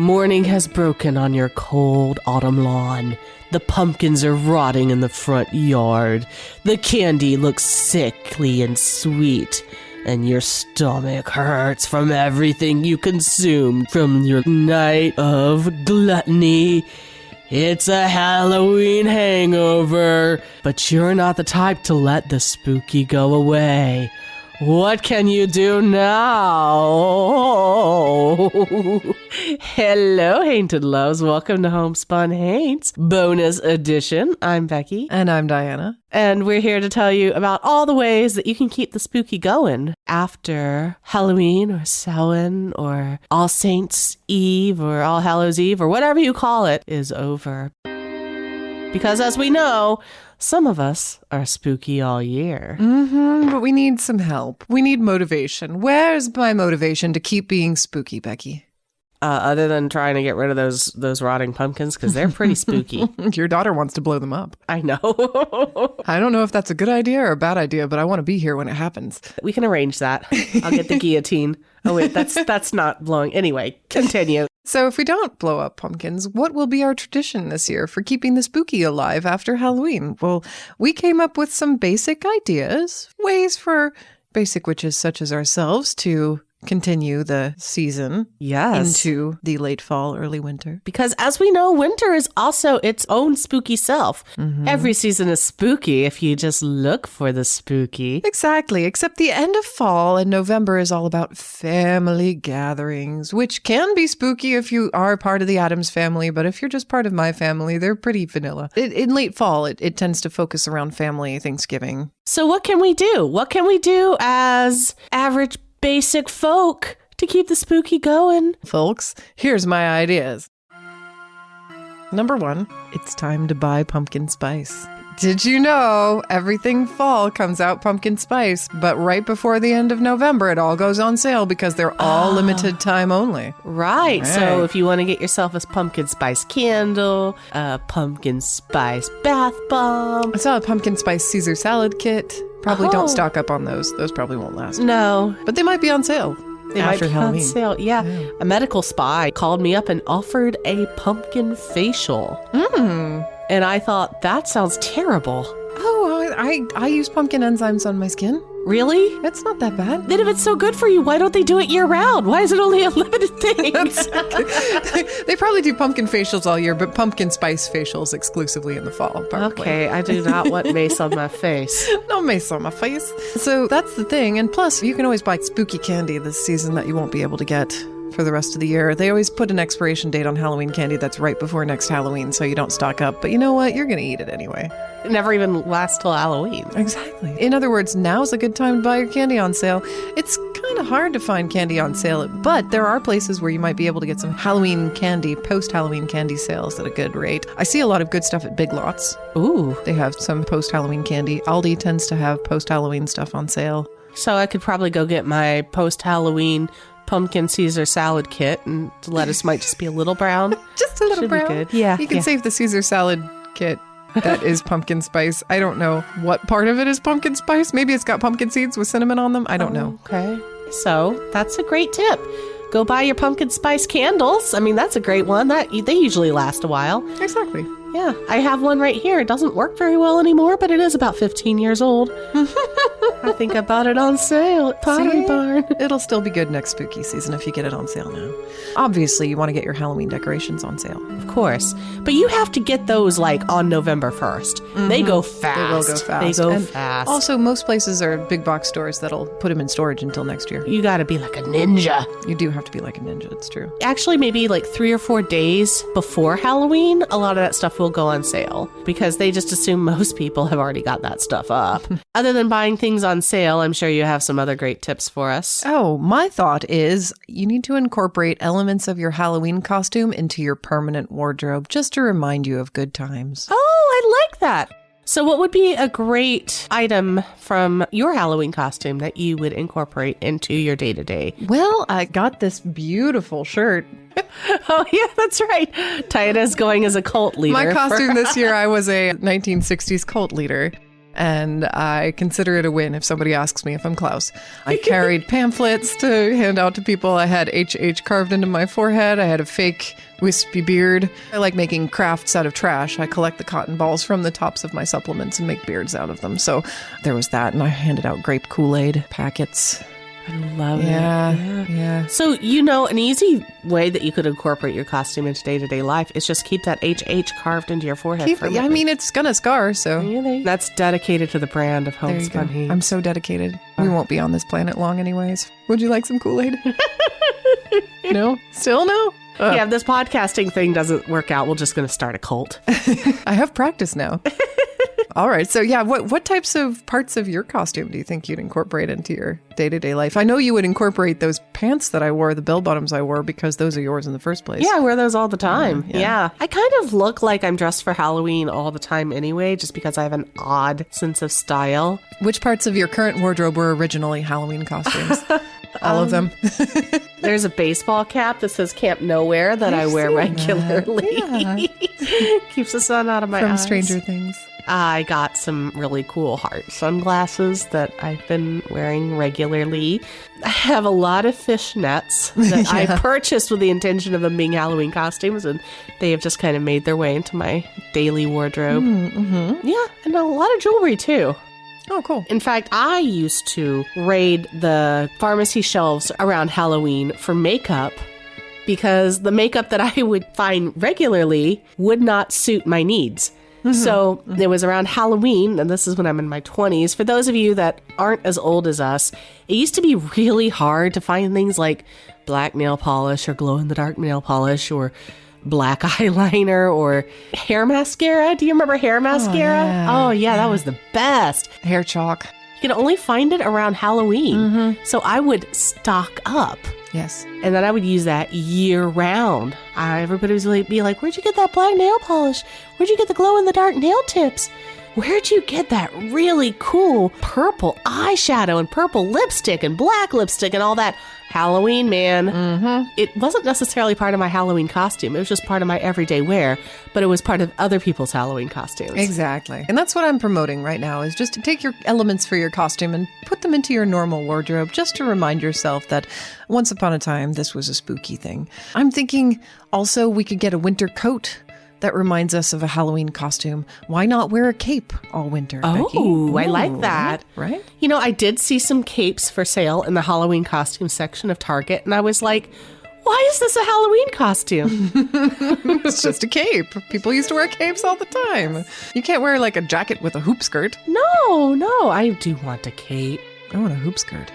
Morning has broken on your cold autumn lawn. The pumpkins are rotting in the front yard. The candy looks sickly and sweet. And your stomach hurts from everything you consumed from your night of gluttony. It's a Halloween hangover, but you're not the type to let the spooky go away. What can you do now? Hello, Hainted Loves. Welcome to Homespun Haints Bonus Edition. I'm Becky. And I'm Diana. And we're here to tell you about all the ways that you can keep the spooky going after Halloween or Samhain or All Saints Eve or All Hallows Eve or whatever you call it is over. Because as we know, some of us are spooky all year. But we need some help. We need motivation. Where's my motivation to keep being spooky, Becky? Other than trying to get rid of those rotting pumpkins, because they're pretty spooky. Your daughter wants to blow them up. I know. I don't know if that's a good idea or a bad idea, but I want to be here when it happens. We can arrange that. I'll get the guillotine. Oh, wait, that's not blowing. Anyway, continue. So if we don't blow up pumpkins, what will be our tradition this year for keeping the spooky alive after Halloween? Well, we came up with some basic ideas, ways for basic witches such as ourselves to continue the season into the late fall, early winter. Because as we know, winter is also its own spooky self. Every season is spooky if you just look for the spooky. Exactly, except the end of fall and November is all about family gatherings, which can be spooky if you are part of the Addams family, but if you're just part of my family, they're pretty vanilla. In late fall, it tends to focus around family Thanksgiving. So what can we do? What can we do as average basic folk to keep the spooky going? Folks, here's my ideas. Number 1, it's time to buy pumpkin spice. Did you know everything fall comes out pumpkin spice, but right before the end of November, it all goes on sale because they're all limited time only. Right. So if you want to get yourself a pumpkin spice candle, a pumpkin spice bath bomb. I saw a pumpkin spice Caesar salad kit. Probably don't stock up on those. Those probably won't last. No. But they might be on sale. They might be Halloween. on sale. Yeah. A medical spy called me up and offered a pumpkin facial. And I thought, that sounds terrible. Oh, I use pumpkin enzymes on my skin. Really? It's not that bad. Then if it's so good for you, why don't they do it year round? Why is it only a limited thing? They probably do pumpkin facials all year, but pumpkin spice facials exclusively in the fall. Probably. Okay, I do not want mace on my face. No mace on my face. So that's the thing. And plus, you can always buy spooky candy this season that you won't be able to get for the rest of the year. They always put an expiration date on Halloween candy that's right before next Halloween, so you don't stock up. But you know what? You're going to eat it anyway. It never even lasts till Halloween. Exactly. In other words, now's a good time to buy your candy on sale. It's kind of hard to find candy on sale, but there are places where you might be able to get some Halloween candy, post-Halloween candy sales at a good rate. I see a lot of good stuff at Big Lots. Ooh. They have some post-Halloween candy. Aldi tends to have post-Halloween stuff on sale. So I could probably go get my post-Halloween pumpkin Caesar salad kit, and the lettuce might just be a little brown. Just a little Should brown. Be good. Yeah. You can save the Caesar salad kit. That is pumpkin spice. I don't know what part of it is pumpkin spice. Maybe it's got pumpkin seeds with cinnamon on them. I don't know. Okay. So that's a great tip. Go buy your pumpkin spice candles. I mean, that's a great one. They usually last a while. Exactly. Yeah, I have one right here. It doesn't work very well anymore, but it is about 15 years old. I think I bought it on sale at Pottery Barn. It'll still be good next spooky season if you get it on sale now. Obviously, you want to get your Halloween decorations on sale. Of course. But you have to get those like on November 1st. They go fast. They will go fast. They go And fast. Also, most places are big box stores that'll put them in storage until next year. You got to be like a ninja. You do have to be like a ninja, it's true. Actually, maybe like 3 or 4 days before Halloween, a lot of that stuff will go on sale because they just assume most people have already got that stuff up. Other than buying things on sale, I'm sure you have some other great tips for us. Oh, my thought is you need to incorporate elements of your Halloween costume into your permanent wardrobe just to remind you of good times. Oh, I like that. So what would be a great item from your Halloween costume that you would incorporate into your day-to-day? Well, I got this beautiful shirt. Oh, yeah, that's right. Diana's going as a cult leader. My costume this year, I was a 1960s cult leader. and I consider it a win if somebody asks me if I'm Klaus. I carried pamphlets to hand out to people. I had HH carved into my forehead. I had a fake wispy beard. I like making crafts out of trash. I collect the cotton balls from the tops of my supplements and make beards out of them. So there was that, and I handed out grape Kool-Aid packets. I love it. Yeah. So, an easy way that you could incorporate your costume into day-to-day life is just keep that HH carved into your forehead. I mean, it's gonna scar, so. Really? That's dedicated to the brand of There you Homespun go. Heat. I'm so dedicated. We won't be on this planet long anyways. Would you like some Kool-Aid? No? Still no? Yeah, if this podcasting thing doesn't work out, we're just going to start a cult. I have practice now. All right. So yeah, what types of parts of your costume do you think you'd incorporate into your day-to-day life? I know you would incorporate those pants that I wore, the bell bottoms I wore, because those are yours in the first place. Yeah, I wear those all the time. Yeah. Yeah. I kind of look like I'm dressed for Halloween all the time anyway, just because I have an odd sense of style. Which parts of your current wardrobe were originally Halloween costumes? All of them. There's a baseball cap that says Camp Nowhere that I wear regularly. Yeah. Keeps the sun out of my eyes. From Stranger Things. I got some really cool heart sunglasses that I've been wearing regularly. I have a lot of fishnets that I purchased with the intention of them being Halloween costumes, and they have just kind of made their way into my daily wardrobe. Mm-hmm. Yeah, and a lot of jewelry too. Oh, cool. In fact, I used to raid the pharmacy shelves around Halloween for makeup because the makeup that I would find regularly would not suit my needs. So it was around Halloween, and this is when I'm in my 20s. For those of you that aren't as old as us, it used to be really hard to find things like black nail polish or glow-in-the-dark nail polish or black eyeliner or hair mascara. Do you remember hair mascara? Oh, yeah, that was the best. Hair chalk. You could only find it around Halloween. So I would stock up. Yes. And then I would use that year round. Everybody would be like, where'd you get that black nail polish? Where'd you get the glow-in-the-dark nail tips? Where'd you get that really cool purple eyeshadow and purple lipstick and black lipstick and all that? Halloween, man. It wasn't necessarily part of my Halloween costume. It was just part of my everyday wear, but it was part of other people's Halloween costumes. Exactly. And that's what I'm promoting right now, is just to take your elements for your costume and put them into your normal wardrobe, just to remind yourself that once upon a time, this was a spooky thing. I'm thinking also we could get a winter coat that reminds us of a Halloween costume. Why not wear a cape all winter, Becky? Oh, I like that. Right? I did see some capes for sale in the Halloween costume section of Target, and I was like, why is this a Halloween costume? It's just a cape. People used to wear capes all the time. You can't wear like a jacket with a hoop skirt. No, I do want a cape. I want a hoop skirt.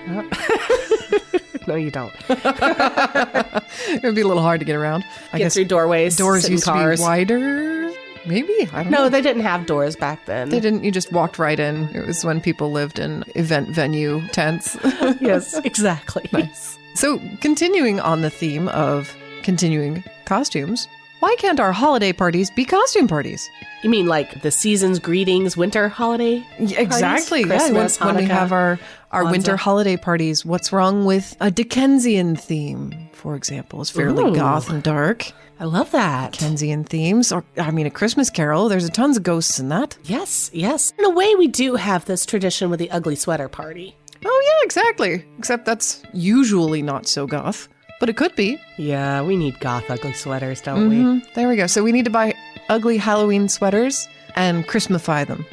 No, you don't. It would be a little hard to get around. I Get guess through doorways, doors sit in used cars. to be wider. Maybe. I don't know. No, they didn't have doors back then. They didn't. You just walked right in. It was when people lived in event venue tents. Yes, exactly. Nice. So, continuing on the theme of continuing costumes, why can't our holiday parties be costume parties? You mean like the season's greetings, winter holiday? Yeah, exactly. Parties? Christmas, when we Hanukkah, have our Kwanzaa. winter holiday parties, what's wrong with a Dickensian theme, for example? It's fairly Ooh. goth and dark. I love that. Dickensian themes, or a Christmas Carol. There's tons of ghosts in that. Yes. In a way, we do have this tradition with the ugly sweater party. Oh yeah, exactly. Except that's usually not so goth, but it could be. Yeah, we need goth ugly sweaters, don't we? There we go. So we need to buy ugly Halloween sweaters and Christmify them.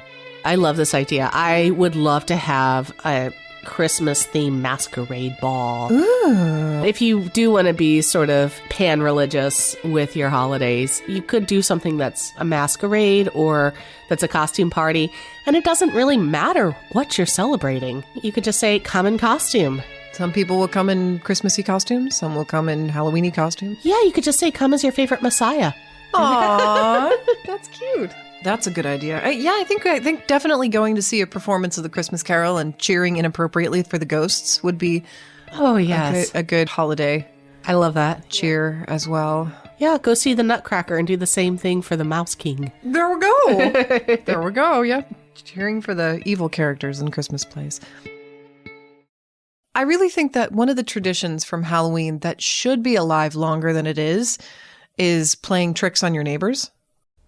I love this idea. I would love to have a Christmas-themed masquerade ball. Ooh. If you do want to be sort of pan-religious with your holidays, you could do something that's a masquerade or that's a costume party, and it doesn't really matter what you're celebrating. You could just say, come in costume. Some people will come in Christmassy costumes. Some will come in Halloweeny costumes. Yeah, you could just say, come as your favorite Messiah. Aww, that's cute. That's a good idea. I think definitely going to see a performance of the Christmas Carol and cheering inappropriately for the ghosts would be Oh, yes. a good holiday I love that. cheer as well. Yeah, go see the Nutcracker and do the same thing for the Mouse King. There we go. There we go. Yeah, cheering for the evil characters in Christmas plays. I really think that one of the traditions from Halloween that should be alive longer than it is playing tricks on your neighbors.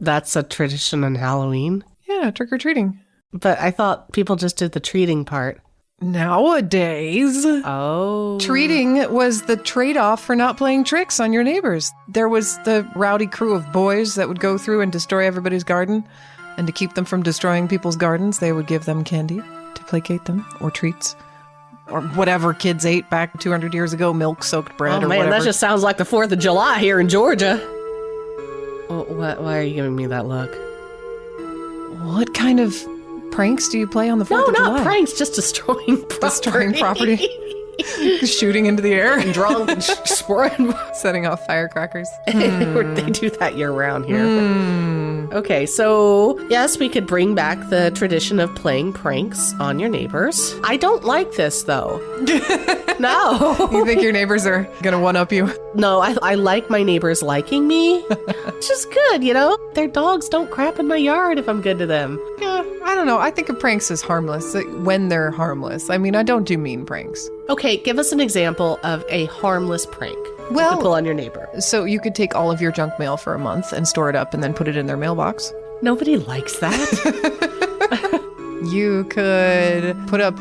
That's a tradition on Halloween. Yeah, trick-or-treating. But I thought people just did the treating part. Nowadays, Oh. treating was the trade-off for not playing tricks on your neighbors. There was the rowdy crew of boys that would go through and destroy everybody's garden. And to keep them from destroying people's gardens, they would give them candy to placate them, or treats, or whatever kids ate back 200 years ago, milk-soaked bread or whatever. That just sounds like the 4th of July here in Georgia. Why are you giving me that look? What kind of pranks do you play on the 4th of July? No, not pranks, just destroying property. Destroying property. Shooting into the air. Drunk and Setting off firecrackers. They do that year-round here. Okay, so yes, we could bring back the tradition of playing pranks on your neighbors. I don't like this, though. No. You think your neighbors are going to one-up you? No, I like my neighbors liking me. It's just good, you know? Their dogs don't crap in my yard if I'm good to them. Yeah, I don't know. I think of pranks as harmless when they're harmless. I mean, I don't do mean pranks. Okay, give us an example of a harmless prank you Well, could pull on your neighbor. So you could take all of your junk mail for a month and store it up and then put it in their mailbox. Nobody likes that. You could put up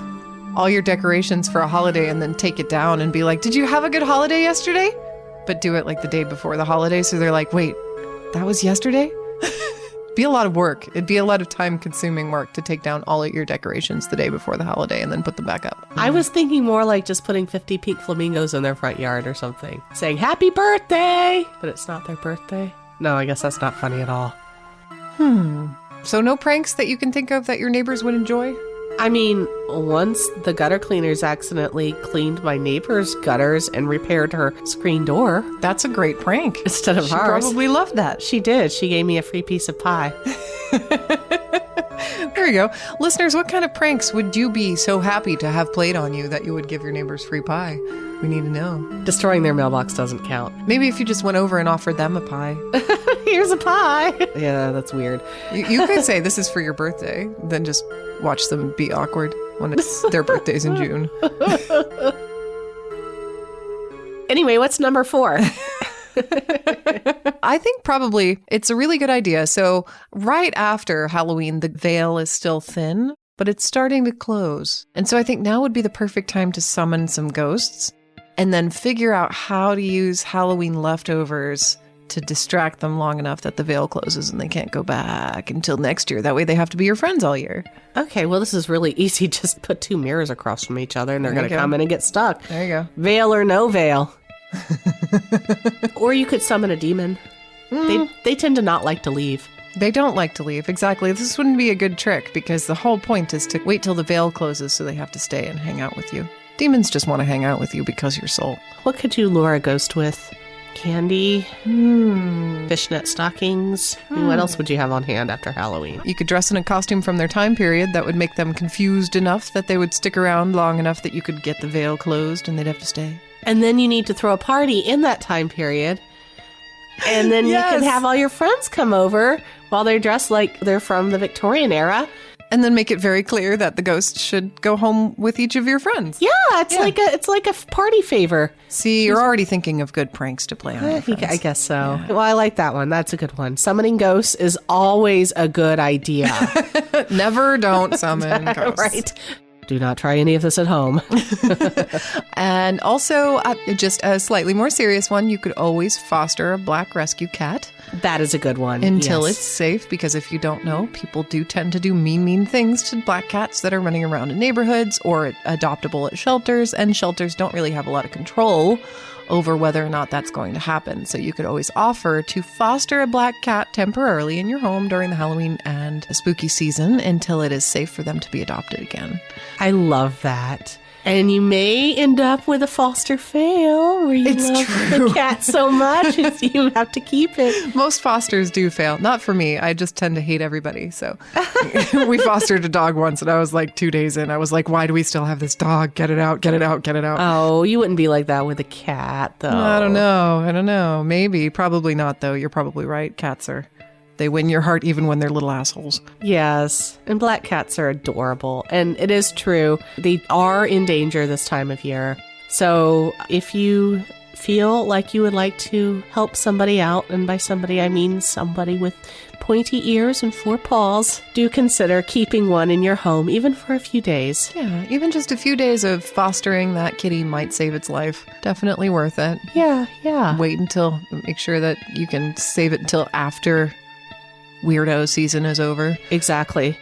all your decorations for a holiday and then take it down and be like, did you have a good holiday yesterday? But do it like the day before the holiday. So they're like, wait, that was yesterday? Be a lot of work. It'd be a lot of time-consuming work to take down all of your decorations the day before the holiday and then put them back up. I was thinking more like just putting 50 pink flamingos in their front yard or something, saying happy birthday, but it's not their birthday. No, I guess that's not funny at all. So no pranks that you can think of that your neighbors would enjoy? I mean, once the gutter cleaners accidentally cleaned my neighbor's gutters and repaired her screen door That's a great prank. instead of She ours. probably loved that. She did. She gave me a free piece of pie. There you go. Listeners, what kind of pranks would you be so happy to have played on you that you would give your neighbors free pie? We need to know. Destroying their mailbox doesn't count. Maybe if you just went over and offered them a pie. Here's a pie. Yeah, that's weird. You could say this is for your birthday, then just watch them be awkward when it's their birthdays in June. Anyway, what's number 4? I think probably it's a really good idea. So right after Halloween, the veil is still thin, but it's starting to close. And so I think now would be the perfect time to summon some ghosts and then figure out how to use Halloween leftovers to distract them long enough that the veil closes and they can't go back until next year. That way they have to be your friends all year. Okay, well, this is really easy. Just put 2 mirrors across from each other and they're There going you to go. come in and get stuck. There you go. Veil or no veil. Or you could summon a demon. They tend to not like to leave. They don't like to leave. Exactly. This wouldn't be a good trick because the whole point is to wait till the veil closes so they have to stay and hang out with you. Demons just want to hang out with you because you're soul. What could you lure a ghost with? Candy? Fishnet stockings? I mean, what else would you have on hand after Halloween? You could dress in a costume from their time period that would make them confused enough that they would stick around long enough that you could get the veil closed and they'd have to stay. And then you need to throw a party in that time period. And then Yes. you can have all your friends come over while they're dressed like they're from the Victorian era. And then make it very clear that the ghost should go home with each of your friends. Yeah, it's like a party favor. See, you're already thinking of good pranks to play on your friends. I guess so. Well, I like that one. That's a good one. Summoning ghosts is always a good idea. Never don't summon ghosts. Right. Do not try any of this at home. And also, just a slightly more serious one, you could always foster a black rescue cat. That is a good one. Until yes. it's safe, because if you don't know, people do tend to do mean things to black cats that are running around in neighborhoods or adoptable at shelters, and shelters don't really have a lot of control over whether or not that's going to happen. So you could always offer to foster a black cat temporarily in your home during the Halloween and spooky season until it is safe for them to be adopted again. I love that. And you may end up with a foster fail where you It's love true. the cat so much you have to keep it. Most fosters do fail. Not for me. I just tend to hate everybody. So we fostered a dog once and I was like 2 days in. I was like, why do we still have this dog? Get it out, get it out, get it out. Oh, you wouldn't be like that with a cat, though. I don't know. Maybe. Probably not, though. You're probably right. Cats they win your heart even when they're little assholes. Yes, and black cats are adorable. And it is true. They are in danger this time of year. So if you feel like you would like to help somebody out, and by somebody I mean somebody with pointy ears and 4 paws, do consider keeping one in your home, even for a few days. Yeah, even just a few days of fostering that kitty might save its life. Definitely worth it. Yeah. Make sure that you can save it until after weirdo season is over. Exactly.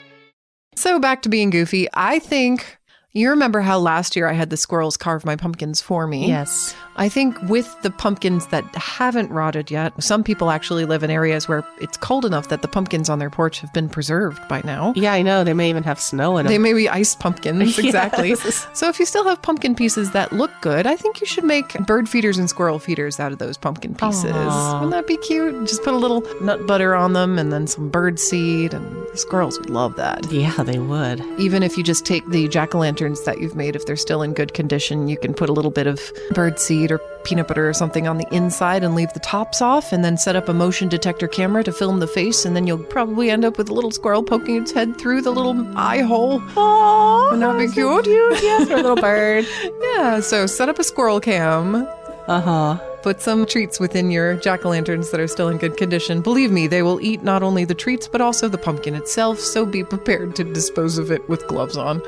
So back to being goofy. I think you remember how last year I had the squirrels carve my pumpkins for me? Yes. I think with the pumpkins that haven't rotted yet, some people actually live in areas where it's cold enough that the pumpkins on their porch have been preserved by now. Yeah, I know. They may even have snow in them. They may be iced pumpkins, exactly. Yes. So if you still have pumpkin pieces that look good, I think you should make bird feeders and squirrel feeders out of those pumpkin pieces. Aww. Wouldn't that be cute? Just put a little nut butter on them and then some bird seed, and the squirrels would love that. Yeah, they would. Even if you just take the jack-o'-lanterns that you've made, if they're still in good condition, you can put a little bit of bird seed or peanut butter or something on the inside and leave the tops off, and then set up a motion detector camera to film the face, and then you'll probably end up with a little squirrel poking its head through the little eye hole. Oh, Wouldn't that be cute? Yes, for a little bird. Yeah, so set up a squirrel cam. Uh-huh. Put some treats within your jack-o'-lanterns that are still in good condition. Believe me, they will eat not only the treats, but also the pumpkin itself, so be prepared to dispose of it with gloves on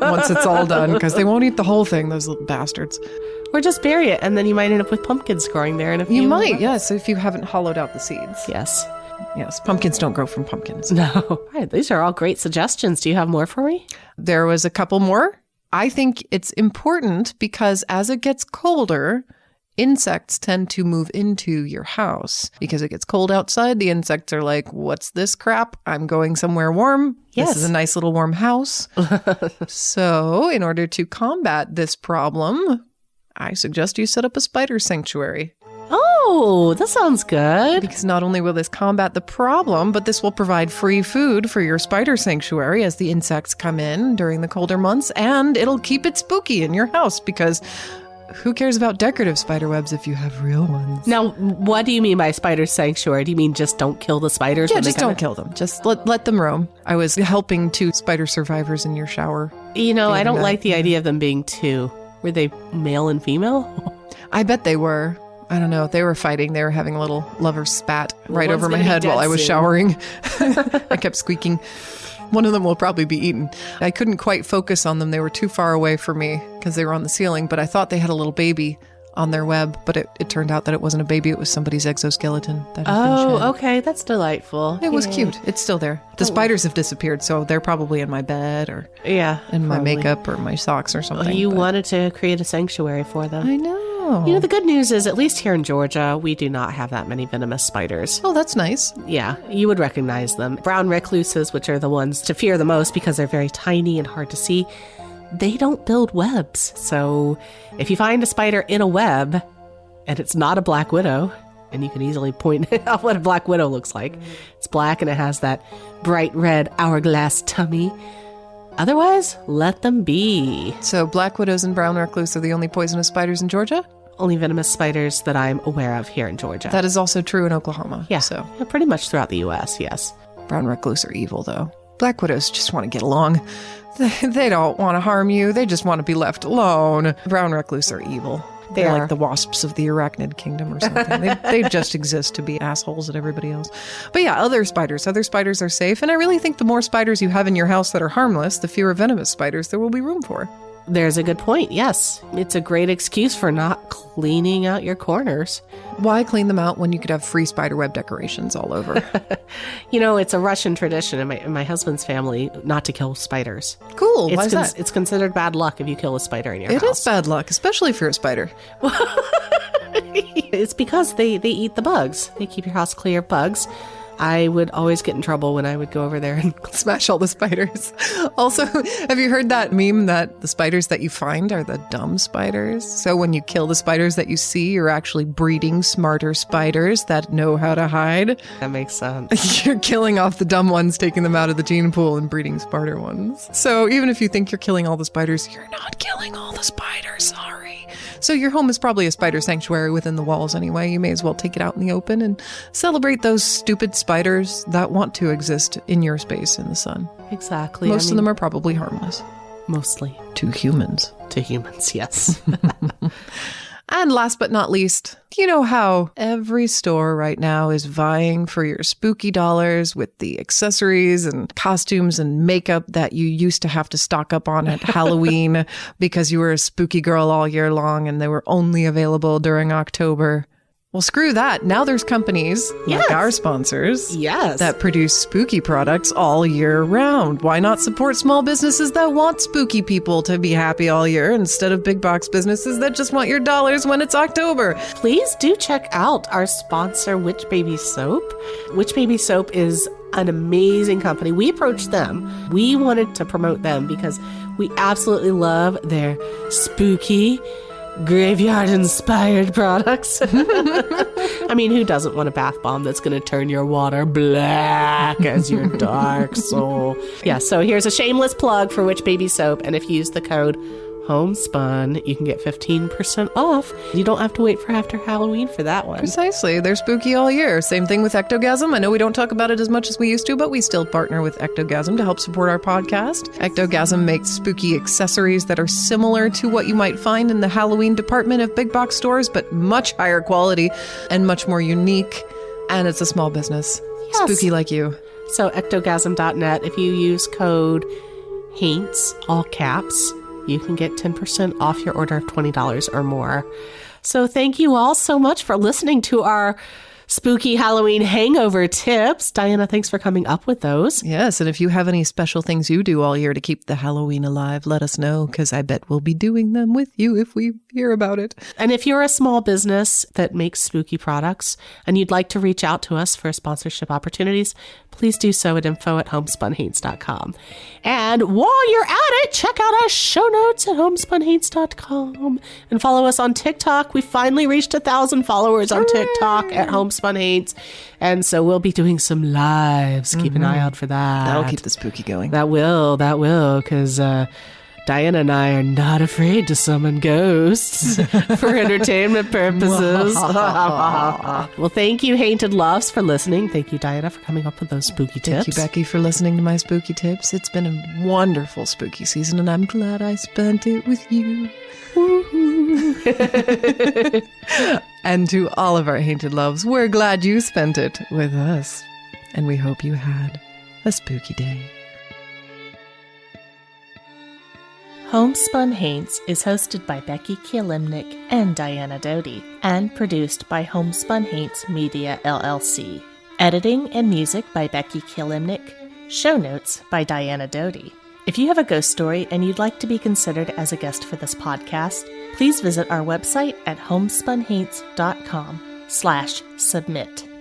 once it's all done, because they won't eat the whole thing, those little bastards. Or just bury it, and then you might end up with pumpkins growing there in a few You might, months. yes, if you haven't hollowed out the seeds. Yes. Yes, pumpkins don't grow from pumpkins. No. All right, these are all great suggestions. Do you have more for me? There was a couple more. I think it's important because as it gets colder, insects tend to move into your house. Because it gets cold outside, the insects are like, what's this crap? I'm going somewhere warm. Yes. This is a nice little warm house. So in order to combat this problem, I suggest you set up a spider sanctuary. Oh, that sounds good. Because not only will this combat the problem, but this will provide free food for your spider sanctuary as the insects come in during the colder months, and it'll keep it spooky in your house, because who cares about decorative spider webs if you have real ones? Now, what do you mean by spider sanctuary? Do you mean just don't kill the spiders? Yeah, when they just come don't in? kill them. Just let them roam. I was helping 2 spider survivors in your shower. You know, I don't Yeah. like the idea of them being 2. Were they male and female? I bet they were. I don't know. They were fighting. They were having a little lover spat right one's over my gonna be head while dead I was soon. showering. I kept squeaking. One of them will probably be eaten. I couldn't quite focus on them. They were too far away from me because they were on the ceiling, but I thought they had a little baby on their web, but it turned out that it wasn't a baby. It was somebody's exoskeleton that had been shed. Oh, okay. That's delightful. It was Yeah. cute. It's still there. The spiders have disappeared, so they're probably in my bed or Yeah. in my probably. makeup or my socks or something. You but- wanted to create a sanctuary for them. I know. You know, the good news is, at least here in Georgia, we do not have that many venomous spiders. Oh, that's nice. Yeah, you would recognize them. Brown recluses, which are the ones to fear the most because they're very tiny and hard to see, they don't build webs. So if you find a spider in a web and it's not a black widow, and you can easily point out what a black widow looks like, it's black and it has that bright red hourglass tummy. Otherwise, let them be. So black widows and brown recluse are the only poisonous spiders in Georgia? Only venomous spiders that I'm aware of here in Georgia. That is also true in Oklahoma. Yeah, So yeah, pretty much throughout the U.S., yes. brown recluse are evil, though. Black widows just want to get along. They don't want to harm you. They just want to be left alone. Brown recluse are evil. They're are. like the wasps of the arachnid kingdom or something. they just exist to be assholes at everybody else. But yeah, other spiders are safe. And I really think the more spiders you have in your house that are harmless, the fewer venomous spiders there will be room for. There's a good point, yes. It's a great excuse for not cleaning out your corners. Why clean them out when you could have free spiderweb decorations all over? You know, it's a Russian tradition in my husband's family not to kill spiders. Cool. Why is that? It's considered bad luck if you kill a spider in your It house. is bad luck, especially if you're a spider. It's because they eat the bugs. They keep your house clear of bugs. I would always get in trouble when I would go over there and Smash all the spiders. Also, have you heard that meme that the spiders that you find are the dumb spiders? So when you kill the spiders that you see, you're actually breeding smarter spiders that know how to hide. that makes sense. You're killing off the dumb ones, taking them out of the gene pool and breeding smarter ones. So even if you think you're killing all the spiders, you're not killing all the spiders, sorry. So your home is probably a spider sanctuary within the walls anyway. You may as well take it out in the open and celebrate those stupid spiders that want to exist in your space in the sun. Exactly. Most of them are probably harmless. Mostly. To humans. To humans, yes. And last but not least, you know how every store right now is vying for your spooky dollars with the accessories and costumes and makeup that you used to have to stock up on at Halloween because you were a spooky girl all year long and they were only available during October. Well, screw that. Now there's companies like our sponsors that produce spooky products all year round. Why not support small businesses that want spooky people to be happy all year instead of big box businesses that just want your dollars when it's October? Please do check out our sponsor, Witch Baby Soap. Witch Baby Soap is an amazing company. We approached them. We wanted to promote them because we absolutely love their spooky graveyard-inspired products. I mean, who doesn't want a bath bomb that's going to turn your water black as your dark soul? Yeah, so here's a shameless plug for Witch Baby Soap, and if you use the code HOMESPUN, you can get 15% off. You don't have to wait for after Halloween for that one. Precisely. They're spooky all year. Same thing with Ectogasm. I know we don't talk about it as much as we used to, but we still partner with Ectogasm to help support our podcast. Ectogasm makes spooky accessories that are similar to what you might find in the Halloween department of big box stores, but much higher quality and much more unique. And it's a small business. Yes. Spooky like you. So ectogasm.net, if you use code HAINTS, all caps, you can get 10% off your order of $20 or more. So thank you all so much for listening to our spooky Halloween hangover tips. Diana, thanks for coming up with those. Yes, and if you have any special things you do all year to keep the Halloween alive, let us know, because I bet we'll be doing them with you if we hear about it. And if you're a small business that makes spooky products and you'd like to reach out to us for sponsorship opportunities, please do so at info@homespunhaints.com. And while you're at it, check out our show notes at homespunhaints.com and follow us on TikTok. We finally reached 1,000 followers on TikTok at Homespun Haints. And so we'll be doing some lives. Keep an eye out for that. That'll keep the spooky going. That will, because Diana and I are not afraid to summon ghosts for entertainment purposes. Well, thank you, Hainted Loves, for listening. Thank you, Diana, for coming up with those spooky tips. Thank you, Becky, for listening to my spooky tips. It's been a wonderful spooky season, and I'm glad I spent it with you. And to all of our Hainted Loves, we're glad you spent it with us. And we hope you had a spooky day. Homespun Haints is hosted by Becky Kielimnik and Diana Doty, and produced by Homespun Haints Media LLC. Editing and music by Becky Kielimnik. Show notes by Diana Doty. If you have a ghost story and you'd like to be considered as a guest for this podcast, please visit our website at homespunhaints.com/submit.